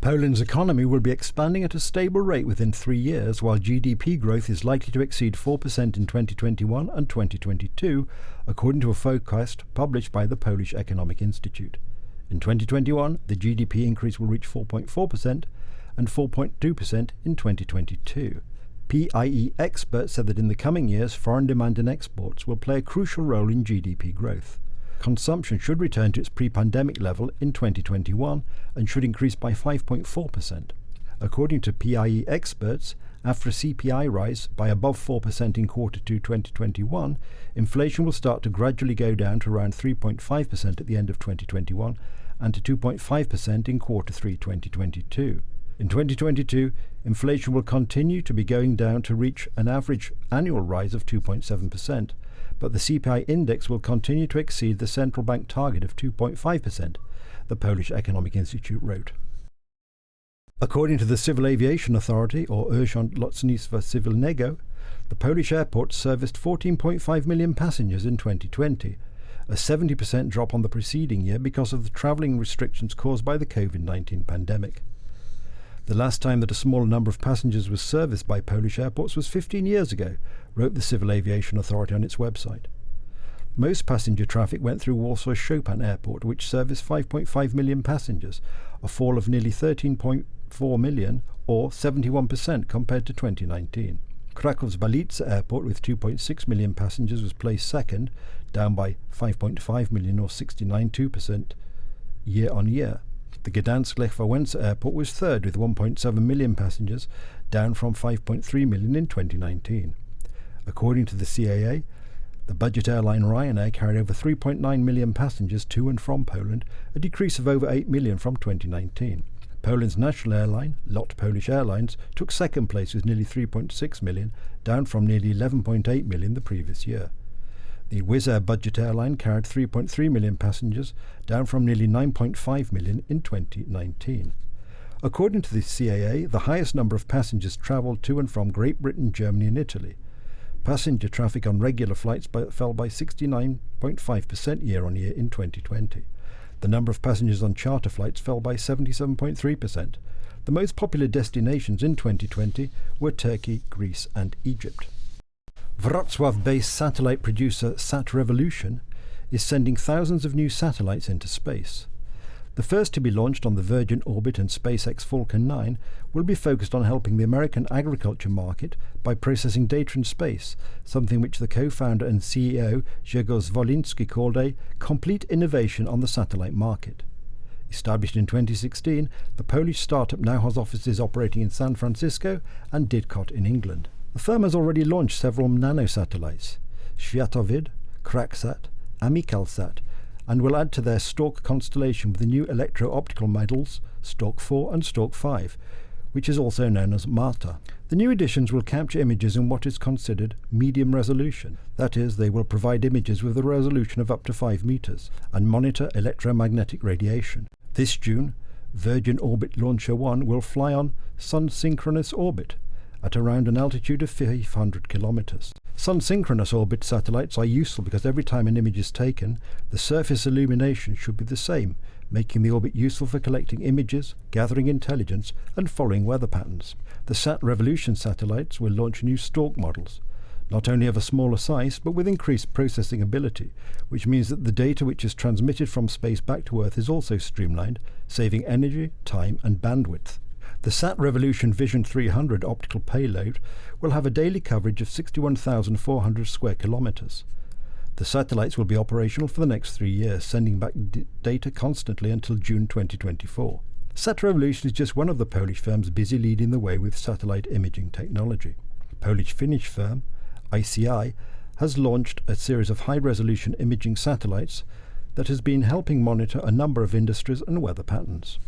Poland's economy will be expanding at a stable rate within 3 years, while GDP growth is likely to exceed 4% in 2021 and 2022, according to a forecast published by the Polish Economic Institute. In 2021, the GDP increase will reach 4.4% and 4.2% in 2022. PIE experts said that in the coming years, foreign demand and exports will play a crucial role in GDP growth. Consumption should return to its pre-pandemic level in 2021 and should increase by 5.4%. According to PIE experts, after a CPI rise by above 4% in Q2 2021, inflation will start to gradually go down to around 3.5% at the end of 2021 and to 2.5% in Q3 2022. In 2022, inflation will continue to be going down to reach an average annual rise of 2.7%, but the CPI index will continue to exceed the central bank target of 2.5%, the Polish Economic Institute wrote. According to the Civil Aviation Authority, or Urząd Lotnictwa Cywilnego, the Polish airports serviced 14.5 million passengers in 2020, a 70% drop on the preceding year because of the travelling restrictions caused by the COVID-19 pandemic. The last time that a smaller number of passengers was serviced by Polish airports was 15 years ago, wrote the Civil Aviation Authority on its website. Most passenger traffic went through Warsaw's Chopin Airport, which serviced 5.5 million passengers, a fall of nearly 13.4 million, or 71% compared to 2019. Krakow's Balice Airport, with 2.6 million passengers, was placed second, down by 5.5 million, or 69.2% year on year. The Gdansk Lech Wałęsa Airport was third with 1.7 million passengers, down from 5.3 million in 2019. According to the CAA, the budget airline Ryanair carried over 3.9 million passengers to and from Poland, a decrease of over 8 million from 2019. Poland's national airline, LOT Polish Airlines, took second place with nearly 3.6 million, down from nearly 11.8 million the previous year. The Wizz Air budget airline carried 3.3 million passengers, down from nearly 9.5 million in 2019. According to the CAA, the highest number of passengers travelled to and from Great Britain, Germany and Italy. Passenger traffic on regular flights fell by 69.5% year-on-year in 2020. The number of passengers on charter flights fell by 77.3%. The most popular destinations in 2020 were Turkey, Greece and Egypt. Wrocław-based satellite producer Sat Revolution is sending thousands of new satellites into space. The first to be launched on the Virgin Orbit and SpaceX Falcon 9 will be focused on helping the American agriculture market by processing data in space, something which the co-founder and CEO Grzegorz Wolinski called a complete innovation on the satellite market. Established in 2016, the Polish startup now has offices operating in San Francisco and Didcot in England. The firm has already launched several nanosatellites, Światowid, Kraksat, Amikalsat, and will add to their Stork constellation with the new electro-optical models Stork 4 and Stork 5, which is also known as Marta. The new editions will capture images in what is considered medium resolution. That is, they will provide images with a resolution of up to 5 meters and monitor electromagnetic radiation. This June, Virgin Orbit Launcher 1 will fly on sun-synchronous orbit at around an altitude of 500 kilometers. Sun-synchronous orbit satellites are useful because every time an image is taken, the surface illumination should be the same, making the orbit useful for collecting images, gathering intelligence, and following weather patterns. The Sat Revolution satellites will launch new Stork models, not only of a smaller size, but with increased processing ability, which means that the data which is transmitted from space back to Earth is also streamlined, saving energy, time, and bandwidth. The Sat Revolution Vision 300 optical payload will have a daily coverage of 61,400 square kilometers. The satellites will be operational for the next 3 years, sending back data constantly until June 2024. Sat Revolution is just one of the Polish firms busy leading the way with satellite imaging technology. Polish-Finnish firm ICI has launched a series of high-resolution imaging satellites that has been helping monitor a number of industries and weather patterns.